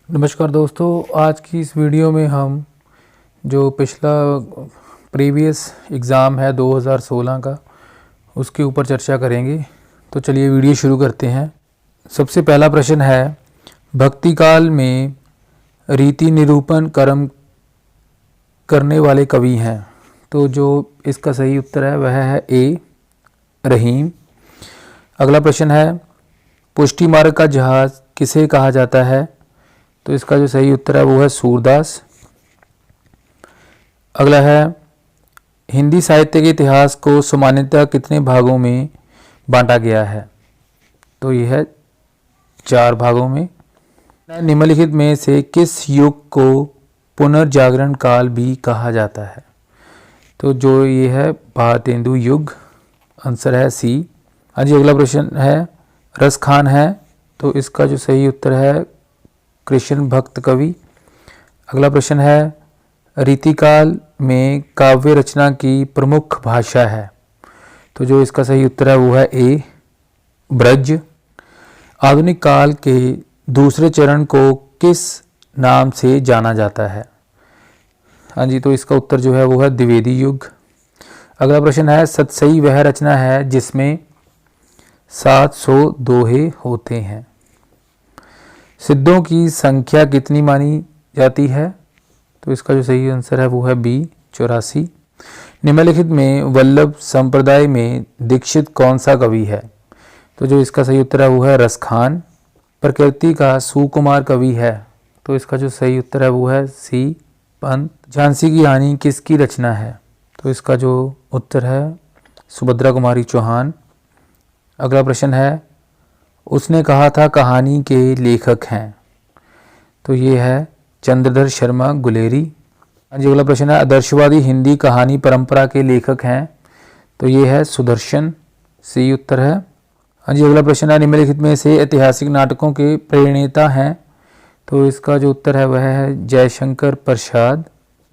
नमस्कार दोस्तों, आज की इस वीडियो में हम जो पिछला प्रीवियस एग्ज़ाम है 2016 का उसके ऊपर चर्चा करेंगे। तो चलिए वीडियो शुरू करते हैं। सबसे पहला प्रश्न है, भक्ति काल में रीति निरूपण कर्म करने वाले कवि हैं। तो जो इसका सही उत्तर है वह है ए रहीम। अगला प्रश्न है, पुष्टि मार्ग का जहाज किसे कहा जाता है? तो इसका जो सही उत्तर है वो है सूरदास। अगला है, हिंदी साहित्य के इतिहास को सामान्यतः कितने भागों में बांटा गया है? तो यह है 4 भागों में। निम्नलिखित में से किस युग को पुनर्जागरण काल भी कहा जाता है? तो जो ये है भारतेंदु युग। आंसर है सी। हाँ जी, अगला प्रश्न है, रसखान है। तो इसका जो सही उत्तर है कृष्ण भक्त कवि। अगला प्रश्न है, रीतिकाल में काव्य रचना की प्रमुख भाषा है। तो जो इसका सही उत्तर है वो है ए ब्रज। आधुनिक काल के दूसरे चरण को किस नाम से जाना जाता है? हाँ जी, तो इसका उत्तर जो है वो है द्विवेदी युग। अगला प्रश्न है, सतसई वह रचना है जिसमें 700 दोहे होते हैं। सिद्धों की संख्या कितनी मानी जाती है? तो इसका जो सही आंसर है वो है बी 84। निम्नलिखित में वल्लभ संप्रदाय में दीक्षित कौन सा कवि है? तो जो इसका सही उत्तर है वो है रसखान। प्रकृति का सुकुमार कवि है। तो इसका जो सही उत्तर है वो है सी पंत। झांसी की रानी किसकी रचना है? तो इसका जो उत्तर है सुभद्रा कुमारी चौहान। अगला प्रश्न है, उसने कहा था कहानी के लेखक हैं। तो ये है चंद्रधर शर्मा गुलेरी। हाँ जी, अगला प्रश्न है, आदर्शवादी हिंदी कहानी परंपरा के लेखक हैं। तो ये है सुदर्शन। सी उत्तर है। हाँ जी, अगला प्रश्न है, निम्नलिखित में से ऐतिहासिक नाटकों के प्रणेता हैं। तो इसका जो उत्तर है वह है जयशंकर प्रसाद।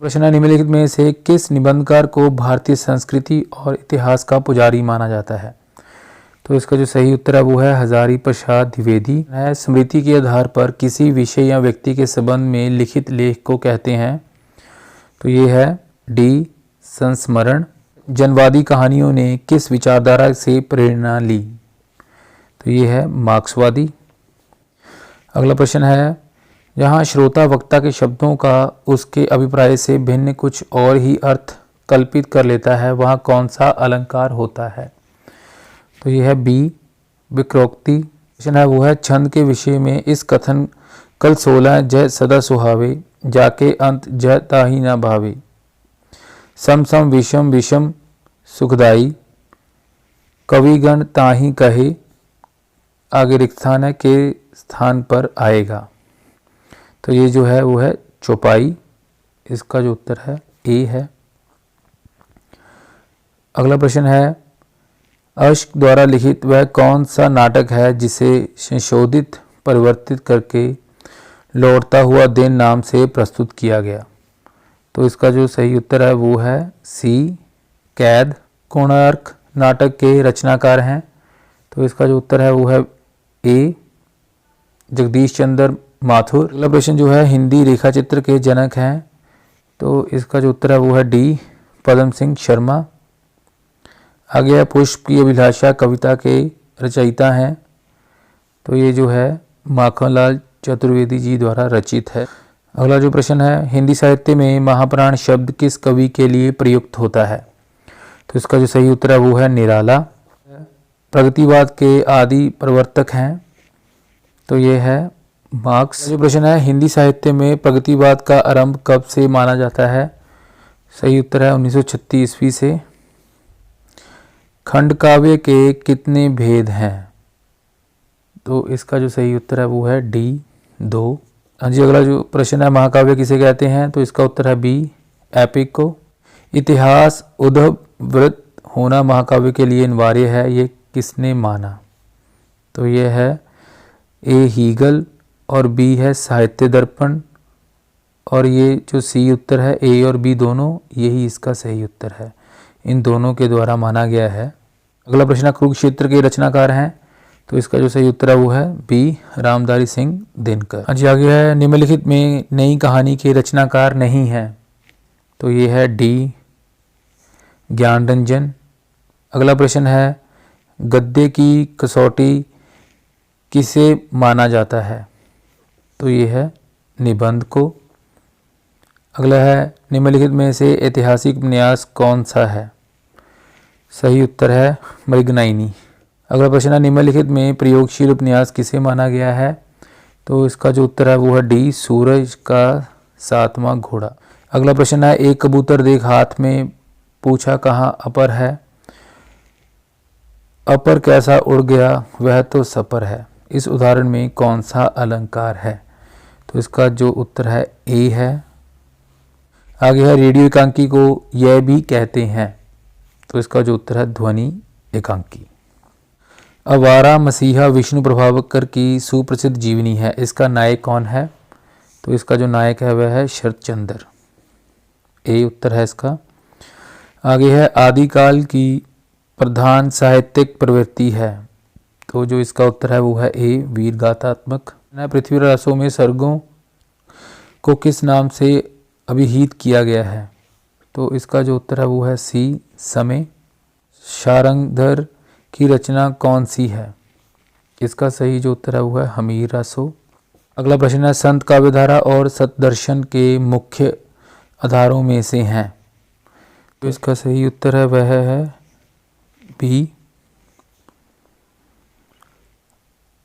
प्रश्न है, निम्नलिखित में से किस निबंधकार को भारतीय संस्कृति और इतिहास का पुजारी माना जाता है? तो इसका जो सही उत्तर है वो है हजारी प्रसाद द्विवेदी। है स्मृति के आधार पर किसी विषय या व्यक्ति के संबंध में लिखित लेख को कहते हैं। तो ये है डी संस्मरण। जनवादी कहानियों ने किस विचारधारा से प्रेरणा ली? तो ये है मार्क्सवादी। अगला प्रश्न है, जहाँ श्रोता वक्ता के शब्दों का उसके अभिप्राय से भिन्न कुछ और ही अर्थ कल्पित कर लेता है, वहाँ कौन सा अलंकार होता है? तो यह है बी विक्रोक्ति। प्रश्न है वो है, छंद के विषय में इस कथन कल 16 जय सदा सुहावे जाके अंत जय ताही ना भावे, सम सम विषम विषम सुखदाई, कविगण ताही कहे, आगे रिक्त स्थान है के स्थान पर आएगा। तो ये जो है वो है चौपाई। इसका जो उत्तर है ए है। अगला प्रश्न है, अश्क द्वारा लिखित वह कौन सा नाटक है जिसे संशोधित परिवर्तित करके लौटता हुआ दिन नाम से प्रस्तुत किया गया? तो इसका जो सही उत्तर है वो है सी कैद। कोणार्क नाटक के रचनाकार हैं। तो इसका जो उत्तर है वो है ए जगदीश चंद्र माथुर। अगला प्रश्न जो है, हिंदी रेखाचित्र के जनक हैं। तो इसका जो उत्तर है वो है डी पद्म सिंह शर्मा। आगे है, पुष्प की अभिलाषा कविता के रचयिता हैं। तो ये जो है माखनलाल चतुर्वेदी जी द्वारा रचित है। अगला जो प्रश्न है, हिंदी साहित्य में महाप्राण शब्द किस कवि के लिए प्रयुक्त होता है? तो इसका जो सही उत्तर है वो है निराला। प्रगतिवाद के आदि प्रवर्तक हैं। तो ये है मार्क्स। जो प्रश्न है, हिंदी साहित्य में प्रगतिवाद का आरंभ कब से माना जाता है? सही उत्तर है 1936 ईस्वी से। खंड काव्य के कितने भेद हैं? तो इसका जो सही उत्तर है वो है डी 2। हाँ जी, अगला जो प्रश्न है, महाकाव्य किसे कहते हैं? तो इसका उत्तर है बी एपिक को। इतिहास उद्धवृत होना महाकाव्य के लिए अनिवार्य है, ये किसने माना? तो ये है ए हीगल और बी है साहित्य दर्पण। और ये जो सी उत्तर है ए और बी दोनों, यही इसका सही उत्तर है। इन दोनों के द्वारा माना गया है। अगला प्रश्न, कुरुक्षेत्र के रचनाकार हैं। तो इसका जो सही उत्तर है वो है बी, रामधारी सिंह दिनकर। हाँ जी, आगे है निम्नलिखित में नई कहानी के रचनाकार नहीं है। तो ये है डी, ज्ञान रंजन। अगला प्रश्न है गद्य की कसौटी किसे माना जाता है। तो ये है निबंध को। अगला है निम्नलिखित में से ऐतिहासिक उपन्यास कौन सा है। सही उत्तर है मृगनयनी। अगला प्रश्न है निम्नलिखित में प्रयोगशील उपन्यास किसे माना गया है। तो इसका जो उत्तर है वो है डी, सूरज का 7वां घोड़ा। अगला प्रश्न है एक कबूतर देख हाथ में पूछा कहाँ अपर है। अपर कैसा उड़ गया वह तो सपर है। इस उदाहरण में कौन सा अलंकार है। तो इसका जो उत्तर है ए है। आगे है रेडियो एकांकी को यह भी कहते हैं। तो इसका जो उत्तर है ध्वनि एकांकी। आवारा मसीहा विष्णु प्रभावकर की सुप्रसिद्ध जीवनी है, इसका नायक कौन है। तो इसका जो नायक है वह है शरत चंद्र। ए उत्तर है इसका। आगे है आदिकाल की प्रधान साहित्यिक प्रवृत्ति है। तो जो इसका उत्तर है वो है ए, वीर गाथात्मक। पृथ्वी रसों में सर्गों को किस नाम से अभिहित किया गया है। तो इसका जो उत्तर है वो है सी, समय। शारंगधर की रचना कौन सी है। इसका सही जो उत्तर है वो है हमीर रासो। अगला प्रश्न है संत काव्यधारा और सतदर्शन के मुख्य आधारों में से हैं। तो इसका सही उत्तर है वह है बी।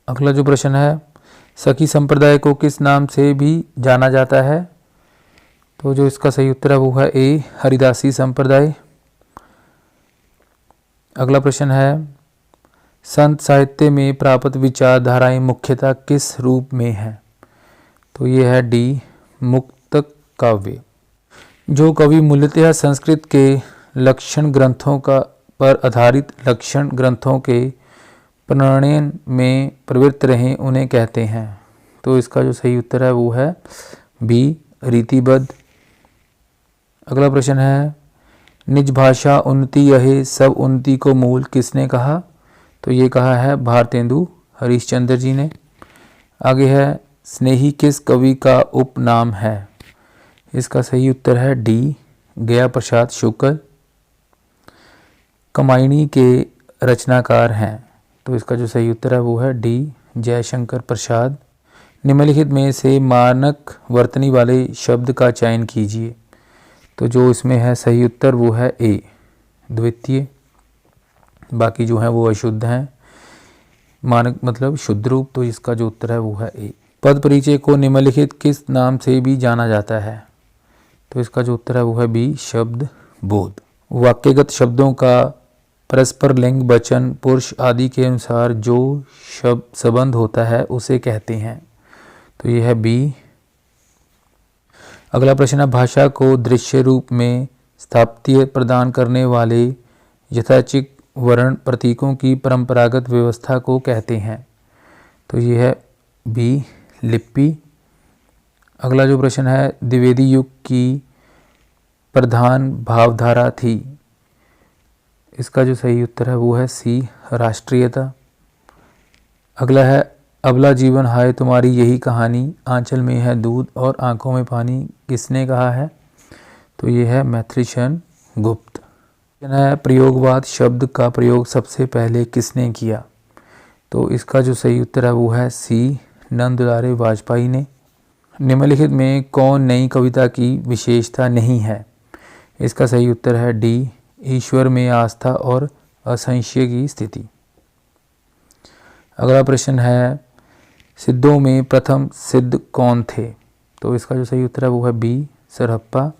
अगला जो प्रश्न है सखी संप्रदाय को किस नाम से भी जाना जाता है। तो जो इसका सही उत्तर है वो है ए, हरिदासी संप्रदाय। अगला प्रश्न है संत साहित्य में प्राप्त विचारधाराएं मुख्यतः किस रूप में है। तो ये है डी, मुक्तक काव्य। जो कवि मूलतः संस्कृत के लक्षण ग्रंथों पर आधारित लक्षण ग्रंथों के प्रणयन में प्रवृत्त रहे उन्हें कहते हैं। तो इसका जो सही उत्तर है वो है बी, रीतिबद्ध। अगला प्रश्न है निज भाषा उन्नति यह सब उन्नति को मूल किसने कहा। तो ये कहा है भारतेंदु हरिश्चंद्र जी ने। आगे है स्नेही किस कवि का उपनाम है। इसका सही उत्तर है डी, गया प्रसाद शुक्ल। कमायनी के रचनाकार हैं। तो इसका जो सही उत्तर है वो है डी, जयशंकर प्रसाद। निम्नलिखित में से मानक वर्तनी वाले शब्द का चयन कीजिए। तो जो इसमें है सही उत्तर वो है ए, द्वितीय। बाकी जो है वो अशुद्ध हैं। मानक मतलब शुद्ध रूप। तो इसका जो उत्तर है वो है ए। पद परिचय को निम्नलिखित किस नाम से भी जाना जाता है। तो इसका जो उत्तर है वो है बी, शब्द बोध। वाक्यगत शब्दों का परस्पर लिंग वचन पुरुष आदि के अनुसार जो शब्द संबंध होता है उसे कहते हैं। तो यह है बी। अगला प्रश्न है भाषा को दृश्य रूप में स्थापत्य प्रदान करने वाले यथाचिक वर्ण प्रतीकों की परंपरागत व्यवस्था को कहते हैं। तो यह है बी, लिपि। अगला जो प्रश्न है द्विवेदी युग की प्रधान भावधारा थी। इसका जो सही उत्तर है वो है सी, राष्ट्रीयता। अगला है अबला जीवन हाय तुम्हारी यही कहानी, आंचल में है दूध और आंखों में पानी किसने कहा है। तो ये है मैत्रीशरण गुप्त। प्रयोगवाद शब्द का प्रयोग सबसे पहले किसने किया। तो इसका जो सही उत्तर है वो है सी, नंद दुलारे वाजपेयी ने। निम्नलिखित में कौन नई कविता की विशेषता नहीं है। इसका सही उत्तर है डी, ईश्वर में आस्था और असंशय की स्थिति। अगला प्रश्न है सिद्धों में प्रथम सिद्ध कौन थे। तो इसका जो सही उत्तर है वो है बी, सरहप्पा।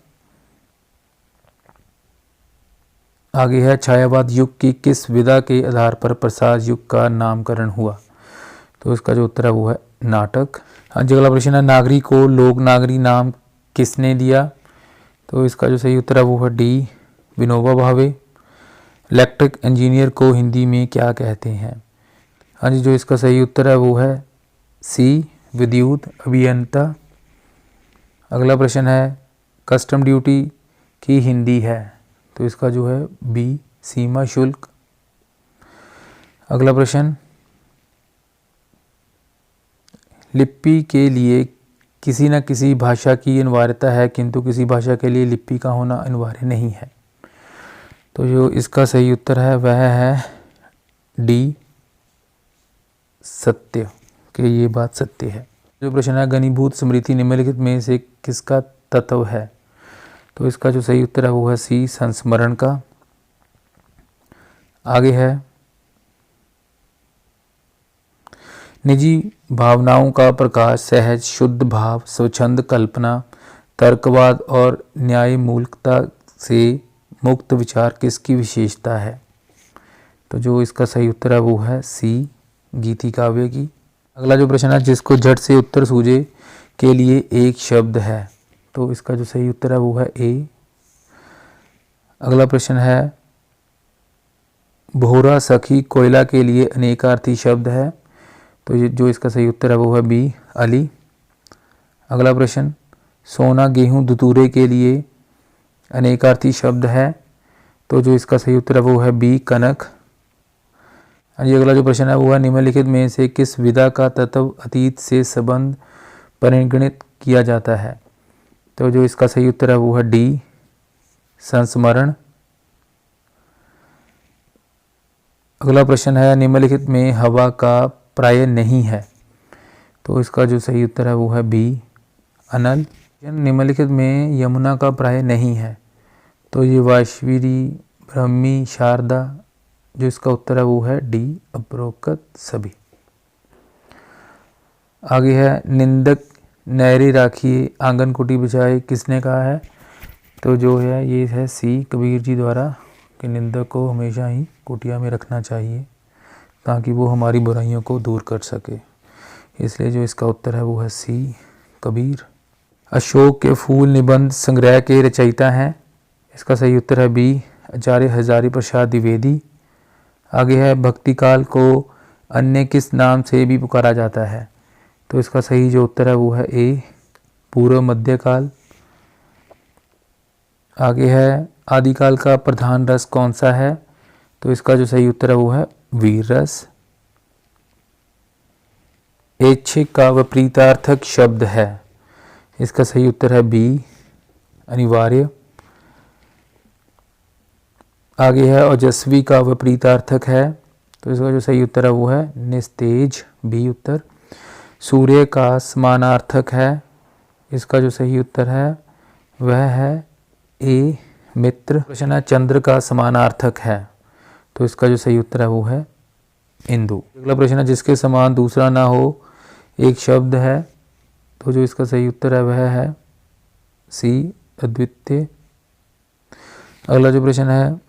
आगे है छायावाद युग की किस विधा के आधार पर प्रसाद युग का नामकरण हुआ। तो इसका जो उत्तर है वो है नाटक। अगला प्रश्न है नागरी को लोक नागरी नाम किसने दिया। तो इसका जो सही उत्तर है वो है D, Vinoba Bhave. Electric engineer को हिंदी में क्या कहते हैं। हाँ जी, जो इसका सही उत्तर है वो है सी, विद्युत अभियंता। अगला प्रश्न है कस्टम ड्यूटी की हिंदी है। तो इसका जो है बी, सीमा शुल्क। अगला प्रश्न लिपि के लिए किसी न किसी भाषा की अनिवार्यता है, किंतु किसी भाषा के लिए लिपि का होना अनिवार्य नहीं है। तो जो इसका सही उत्तर है वह है डी, सत्य, कि ये बात सत्य है। जो प्रश्न है घनीभूत स्मृति निम्नलिखित में से किसका तत्व है? तो इसका जो सही उत्तर है वो है सी, संस्मरण का। आगे है निजी भावनाओं का प्रकाश सहज शुद्ध भाव स्वच्छंद कल्पना तर्कवाद और न्यायमूलकता से मुक्त विचार किसकी विशेषता है? तो जो इसका सही उत्तर है वो है सी, गीति काव्य की। अगला जो प्रश्न है जिसको झट से उत्तर सूझे के लिए एक शब्द है, तो इसका जो सही उत्तर है वो है ए। अगला प्रश्न है भोरा सखी कोयला के लिए अनेकार्थी शब्द है, तो ये जो इसका सही उत्तर है वो है बी, अली। अगला प्रश्न सोना गेहूं धतूरे के लिए अनेकार्थी शब्द है, तो जो इसका सही उत्तर है वो है बी, कनक। ये अगला जो प्रश्न है वो है निम्नलिखित में से किस विधा का तत्व अतीत से संबंध परिगणित किया जाता है? तो जो इसका सही उत्तर है वो है डी, संस्मरण। अगला प्रश्न है निम्नलिखित में हवा का प्राय नहीं है, तो इसका जो सही उत्तर है वो है बी, अनल। निम्नलिखित में यमुना का प्राय नहीं है, तो ये वाश्विरी, ब्रह्मी, शारदा, जो इसका उत्तर है वो है डी, उपरोक्त सभी। आगे है निंदक नहरी राखिए आंगन कुटी बचाए किसने कहा है? तो जो है ये है सी, कबीर जी द्वारा, कि निंदक को हमेशा ही कुटिया में रखना चाहिए ताकि वो हमारी बुराइयों को दूर कर सके, इसलिए जो इसका उत्तर है वो है सी, कबीर। अशोक के फूल निबंध संग्रह के रचयिता हैं, इसका सही उत्तर है बी, आचार्य हजारी प्रसाद द्विवेदी। आगे है भक्ति काल को अन्य किस नाम से भी पुकारा जाता है? तो इसका सही जो उत्तर है वो है ए, पूर्व मध्यकाल। आगे है आदिकाल का प्रधान रस कौन सा है? तो इसका जो सही उत्तर है वो है वीर रस। ऐच्छिक का विपरीतार्थक शब्द है, इसका सही उत्तर है बी, अनिवार्य। आगे है ओजस्वी का विपरीतार्थक है, तो इसका जो सही उत्तर है वो है निस्तेज, बी उत्तर। सूर्य का समानार्थक है, इसका जो सही उत्तर है वह है ए, मित्र। प्रश्न है चंद्र का समानार्थक है, तो इसका जो सही उत्तर है वो है इंदु। अगला प्रश्न है जिसके समान दूसरा ना हो एक शब्द है, तो जो इसका सही उत्तर है वह है सी, अद्वितीय। अगला जो प्रश्न है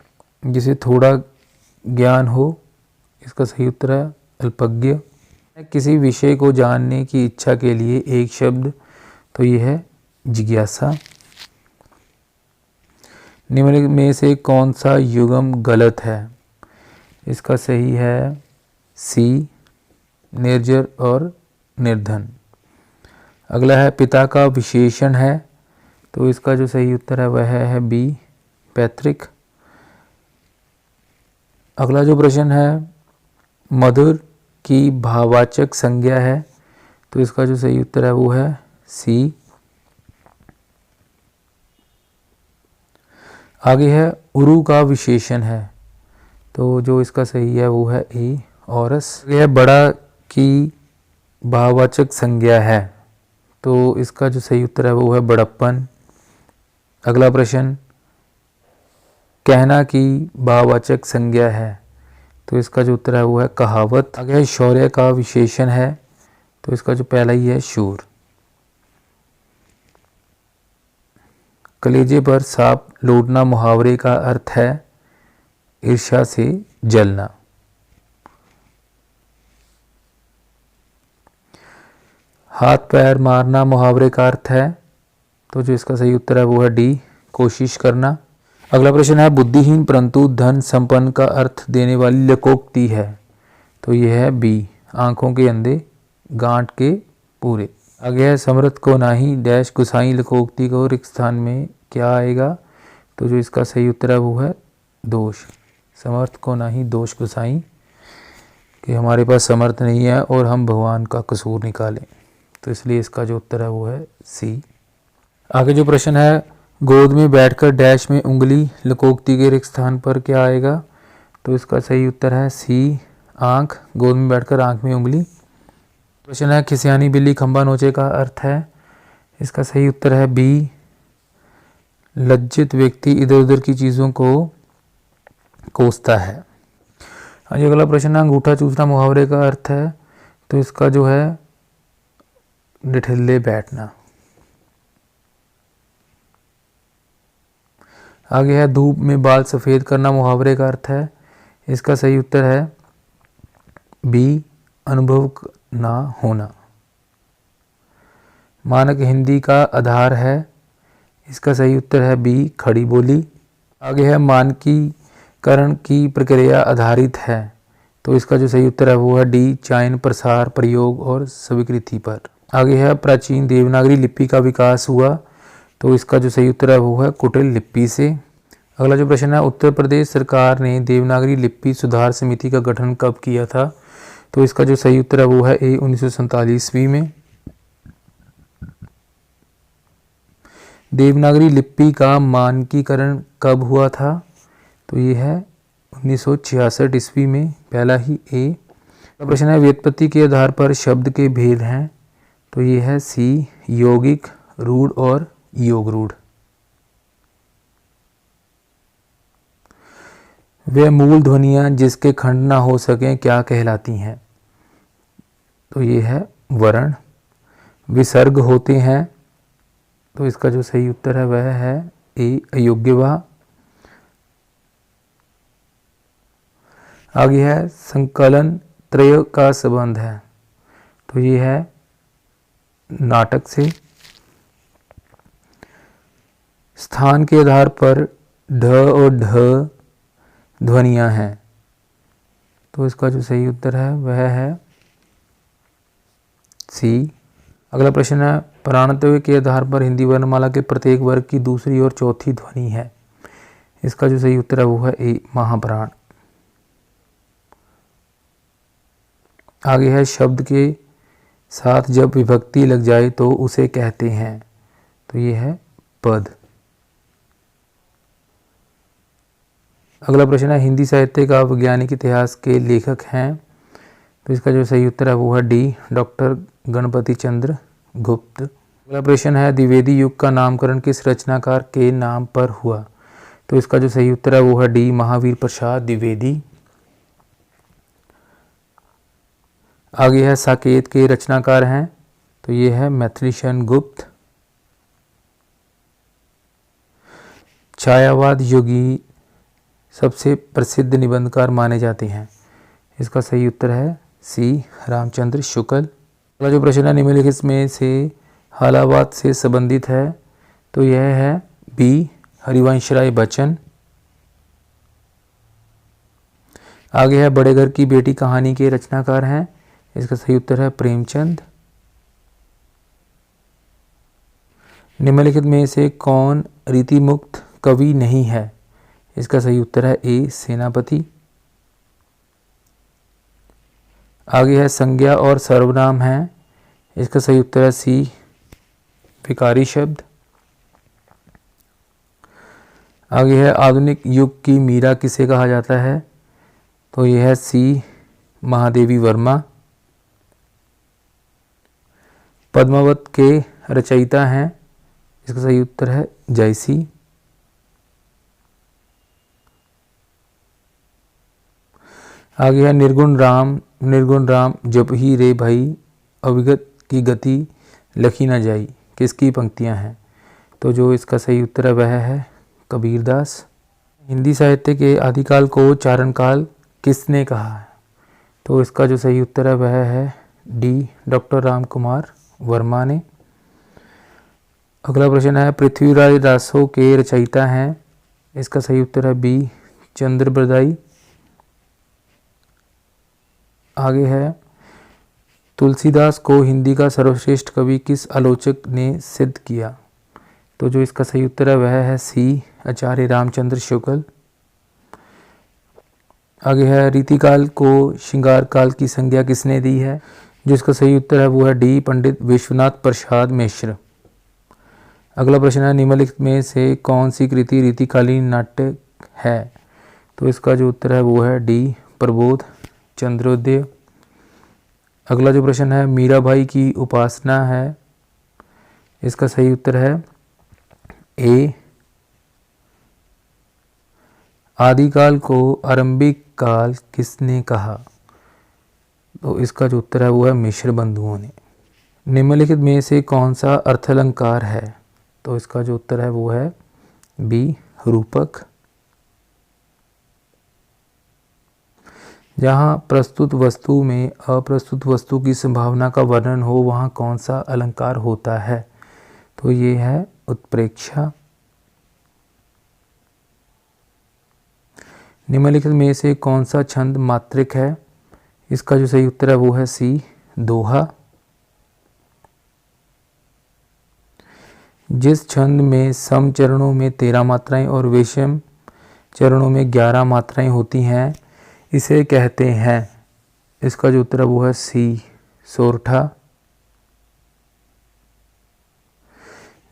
जिसे थोड़ा ज्ञान हो, इसका सही उत्तर है अल्पज्ञ। किसी विषय को जानने की इच्छा के लिए एक शब्द, तो ये है जिज्ञासा। निम्नलिखित में से कौन सा युग्म गलत है? इसका सही है सी, निर्जर और निर्धन। अगला है पिता का विशेषण है, तो इसका जो सही उत्तर है वह है बी, पैतृक। अगला जो प्रश्न है मधुर की भाववाचक संज्ञा है, तो इसका जो सही उत्तर है वो है सी। आगे है उरु का विशेषण है, तो जो इसका सही है वो है ए, औरस। यह बड़ा की भाववाचक संज्ञा है, तो इसका जो सही उत्तर है वो है बड़प्पन। अगला प्रश्न कहना की भाववाचक संज्ञा है, तो इसका जो उत्तर है वो है कहावत। आगे है शौर्य का विशेषण है, तो इसका जो पहला ही है शूर। कलेजे पर सांप लौटना मुहावरे का अर्थ है ईर्ष्या से जलना। हाथ पैर मारना मुहावरे का अर्थ है, तो जो इसका सही उत्तर है वो है डी, कोशिश करना। अगला प्रश्न है बुद्धिहीन परंतु धन संपन्न का अर्थ देने वाली लोकोक्ति है, तो यह है बी, आंखों के अंधे गांठ के पूरे। आगे है समर्थ को नाही डैश गुसाई लोकोक्ति को रिक्त स्थान में क्या आएगा? तो जो इसका सही उत्तर है वो है दोष। समर्थ को नाही दोष गुसाई, कि हमारे पास समर्थ नहीं है और हम भगवान का कसूर निकालें। तो इसलिए इसका जो उत्तर है वो है सी। आगे जो प्रश्न है, गोद में बैठकर डैश में उंगली लकोक्ति के रिक्त स्थान पर क्या आएगा? तो इसका सही उत्तर है सी, आंख। गोद में बैठकर आंख में उंगली। प्रश्न है, खिसियानी बिल्ली खंबा नोचे का अर्थ है? इसका सही उत्तर है बी, लज्जित व्यक्ति इधर उधर की चीज़ों को कोसता है। आज अगला प्रश्न है, अंगूठा चूसना मुहावरे का अर्थ है? तो इसका जो है डिठल्ले बैठना। आगे है, धूप में बाल सफ़ेद करना मुहावरे का अर्थ है? इसका सही उत्तर है बी, अनुभव ना होना। मानक हिंदी का आधार है? इसका सही उत्तर है बी, खड़ी बोली। आगे है, मानकीकरण की प्रक्रिया आधारित है? तो इसका जो सही उत्तर है वो है डी, चयन, प्रसार, प्रयोग और स्वीकृति पर। आगे है, प्राचीन देवनागरी लिपि का विकास हुआ? तो इसका जो सही उत्तर है वो है कुटिल लिपि से। अगला जो प्रश्न है, उत्तर प्रदेश सरकार ने देवनागरी लिपि सुधार समिति का गठन कब किया था? तो इसका जो सही उत्तर है वो है ए, 1947 में। देवनागरी लिपि का मानकीकरण कब हुआ था? तो ये है 1966 ईस्वी में, पहला ही ए। प्रश्न है, व्युत्पत्ति के आधार पर शब्द के भेद हैं? तो ये है सी, यौगिक, रूढ़ और योग रूढ़। वे मूल ध्वनियाँ जिसके खंड ना हो सकें क्या कहलाती हैं? तो ये है वर्ण। विसर्ग होते हैं? तो इसका जो सही उत्तर है वह है ए, अयोग्यवाह। आगे है, संकलन त्रय का संबंध है? तो ये है नाटक से। स्थान के आधार पर ढ और ढ ध्वनियां हैं? तो इसका जो सही उत्तर है वह है सी। अगला प्रश्न है, प्राणत्व के आधार पर हिंदी वर्णमाला के प्रत्येक वर्ग की दूसरी और चौथी ध्वनि है? इसका जो सही उत्तर है वो है ए, महाप्राण। आगे है, शब्द के साथ जब विभक्ति लग जाए तो उसे कहते हैं? तो ये है पद। अगला प्रश्न है, हिंदी साहित्य का वैज्ञानिक इतिहास के लेखक हैं? तो इसका जो सही उत्तर है वो है डी, डॉक्टर गणपति चंद्र गुप्त। अगला प्रश्न है, द्विवेदी युग का नामकरण किस रचनाकार के नाम पर हुआ? तो इसका जो सही उत्तर है वो है डी, महावीर प्रसाद द्विवेदी। आगे है, साकेत के रचनाकार हैं? तो ये है मैथिलीशरण गुप्त। छायावाद युगी सबसे प्रसिद्ध निबंधकार माने जाते हैं? इसका सही उत्तर है सी, रामचंद्र शुक्ल। अगला जो प्रश्न है, निम्नलिखित में से हालावाद से संबंधित है? तो यह है बी, हरिवंश राय बच्चन। आगे है, बड़े घर की बेटी कहानी के रचनाकार हैं? इसका सही उत्तर है प्रेमचंद। निम्नलिखित में से कौन रीतिमुक्त कवि नहीं है? इसका सही उत्तर है ए, सेनापति। आगे है, संज्ञा और सर्वनाम है? इसका सही उत्तर है सी, विकारी शब्द। आगे है, आधुनिक युग की मीरा किसे कहा जाता है? तो यह है सी, महादेवी वर्मा। पद्मावत के रचयिता हैं? इसका सही उत्तर है जयसी। आगे है, निर्गुण राम जब ही रे भाई अविगत की गति लखी न जाई किसकी पंक्तियां हैं? तो जो इसका सही उत्तर है वह है कबीरदास। हिंदी साहित्य के आदिकाल को चारण काल किसने कहा है? तो इसका जो सही उत्तर है वह है डी, डॉक्टर राम कुमार वर्मा ने। अगला प्रश्न है, पृथ्वीराज दासों के रचयिता हैं? इसका सही उत्तर है बी, चंद्र बरदाई। आगे है, तुलसीदास को हिंदी का सर्वश्रेष्ठ कवि किस आलोचक ने सिद्ध किया? तो जो इसका सही उत्तर है वह है सी, आचार्य रामचंद्र शुक्ल। आगे है, रीतिकाल को श्रृंगार काल की संज्ञा किसने दी है? जिसका सही उत्तर है वो है डी, पंडित विश्वनाथ प्रसाद मिश्र। अगला प्रश्न है, निम्नलिखित में से कौन सी कृति रीतिकालीन नाट्य है? तो इसका जो उत्तर है वो है डी, प्रबोध चंद्रोदय। अगला जो प्रश्न है, मीराबाई की उपासना है, इसका सही उत्तर है ए, आदिकाल को आरंभिक काल किसने कहा? तो इसका जो उत्तर है वो है मिश्र बंधुओं ने। निम्नलिखित में से कौन सा अर्थालंकार है? तो इसका जो उत्तर है वो है बी, रूपक। जहाँ प्रस्तुत वस्तु में अप्रस्तुत वस्तु की संभावना का वर्णन हो वहाँ कौन सा अलंकार होता है? तो ये है उत्प्रेक्षा। निम्नलिखित में से कौन सा छंद मात्रिक है? इसका जो सही उत्तर है वो है सी, दोहा। जिस छंद में सम चरणों में 13 मात्राएं और विषम चरणों में 11 मात्राएं होती हैं इसे कहते हैं? इसका जो उत्तर है वो है सी, सोरठा।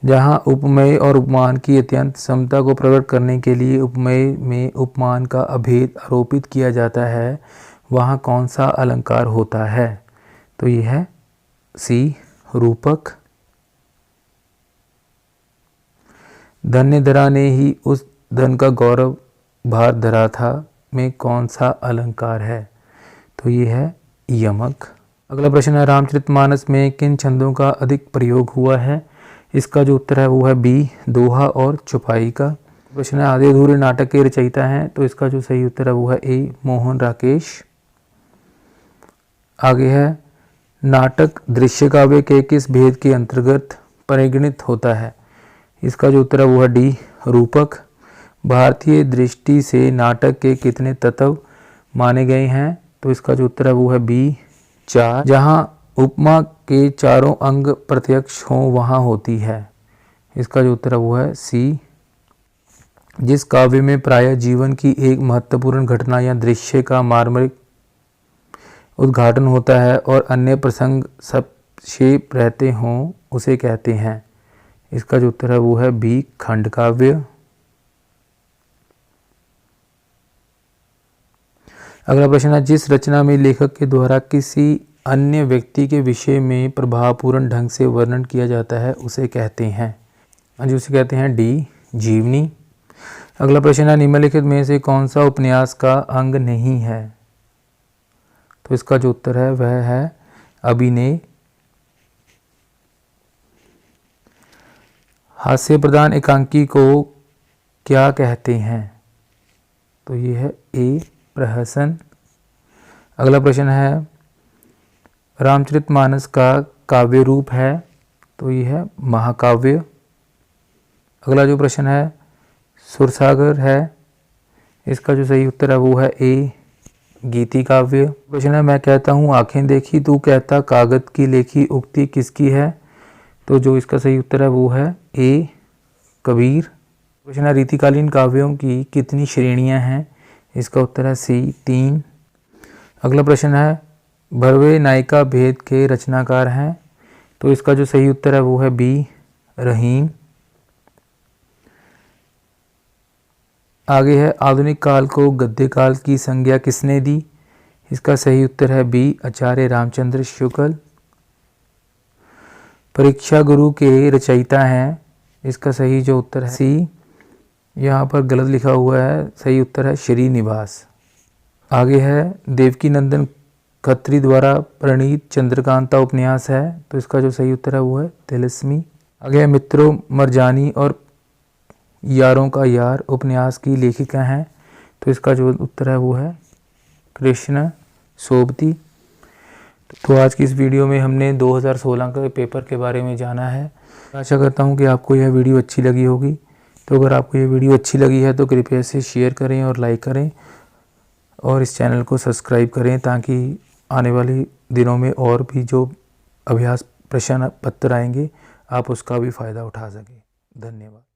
जहाँ उपमेय और उपमान की अत्यंत समता को प्रकट करने के लिए उपमेय में उपमान का अभेद आरोपित किया जाता है वहाँ कौन सा अलंकार होता है? तो यह है सी, रूपक। धन्य धरा ने ही उस धन का गौरव भार धरा था में कौन सा अलंकार है? तो ये है यमक। अगला प्रश्न है, रामचरितमानस में किन छंदों का अधिक प्रयोग हुआ है? इसका जो उत्तर है वो है बी, दोहा और चौपाई का। प्रश्न है, आधे अधूरे नाटक के रचयिता हैं? तो इसका जो सही उत्तर है वो है ए, मोहन राकेश। आगे है, नाटक दृश्य काव्य के किस भेद के अंतर्गत परिगणित होता है? इसका जो उत्तर है वो है डी, रूपक। भारतीय दृष्टि से नाटक के कितने तत्व माने गए हैं? तो इसका जो उत्तर है वो है बी, 4। जहाँ उपमा के चारों अंग प्रत्यक्ष हों वहाँ होती है? इसका जो उत्तर है वो है सी। जिस काव्य में प्रायः जीवन की एक महत्वपूर्ण घटना या दृश्य का मार्मिक उद्घाटन होता है और अन्य प्रसंग संक्षेप रहते हों उसे कहते हैं? इसका जो उत्तर है वो है बी, खंड काव्य। अगला प्रश्न है, जिस रचना में लेखक के द्वारा किसी अन्य व्यक्ति के विषय में प्रभावपूर्ण ढंग से वर्णन किया जाता है उसे कहते हैं? जी उसे कहते हैं डी, जीवनी। अगला प्रश्न है, निम्नलिखित में से कौन सा उपन्यास का अंग नहीं है? तो इसका जो उत्तर है वह है अभिनय। हास्य प्रधान एकांकी को क्या कहते हैं? तो ये है ए, प्रहसन। अगला प्रश्न है, रामचरितमानस का काव्य रूप है? तो ये है महाकाव्य। अगला जो प्रश्न है, सुरसागर है, इसका जो सही उत्तर है वो है ए, गीति काव्य। प्रश्न है, मैं कहता हूँ आंखें देखी तू कहता कागज की लेखी उक्ति किसकी है? तो जो इसका सही उत्तर है वो है ए, कबीर। प्रश्न है, रीतिकालीन काव्यों की कितनी श्रेणियां हैं? इसका उत्तर है सी, 3। अगला प्रश्न है, भरवे नायिका भेद के रचनाकार हैं? तो इसका जो सही उत्तर है वो है बी, रहीम। आगे है, आधुनिक काल को गद्य काल की संज्ञा किसने दी? इसका सही उत्तर है बी, आचार्य रामचंद्र शुक्ल। परीक्षा गुरु के रचयिता हैं? इसका सही जो उत्तर है सी। यहाँ पर गलत लिखा हुआ है, सही उत्तर है श्रीनिवास। आगे है, देवकी नंदन खत्री द्वारा प्रणीत चंद्रकांता उपन्यास है? तो इसका जो सही उत्तर है वो है तिलस्मी। आगे है, मित्रों मरजानी और यारों का यार उपन्यास की लेखिका हैं? तो इसका जो उत्तर है वो है कृष्ण सोबती। तो आज की इस वीडियो में हमने 2016 के पेपर के बारे में जाना है। आशा करता हूँ कि आपको यह वीडियो अच्छी लगी होगी। तो अगर आपको यह वीडियो अच्छी लगी है तो कृपया इसे शेयर करें और लाइक करें और इस चैनल को सब्सक्राइब करें ताकि आने वाले दिनों में और भी जो अभ्यास प्रश्न पत्र आएंगे आप उसका भी फ़ायदा उठा सकें। धन्यवाद।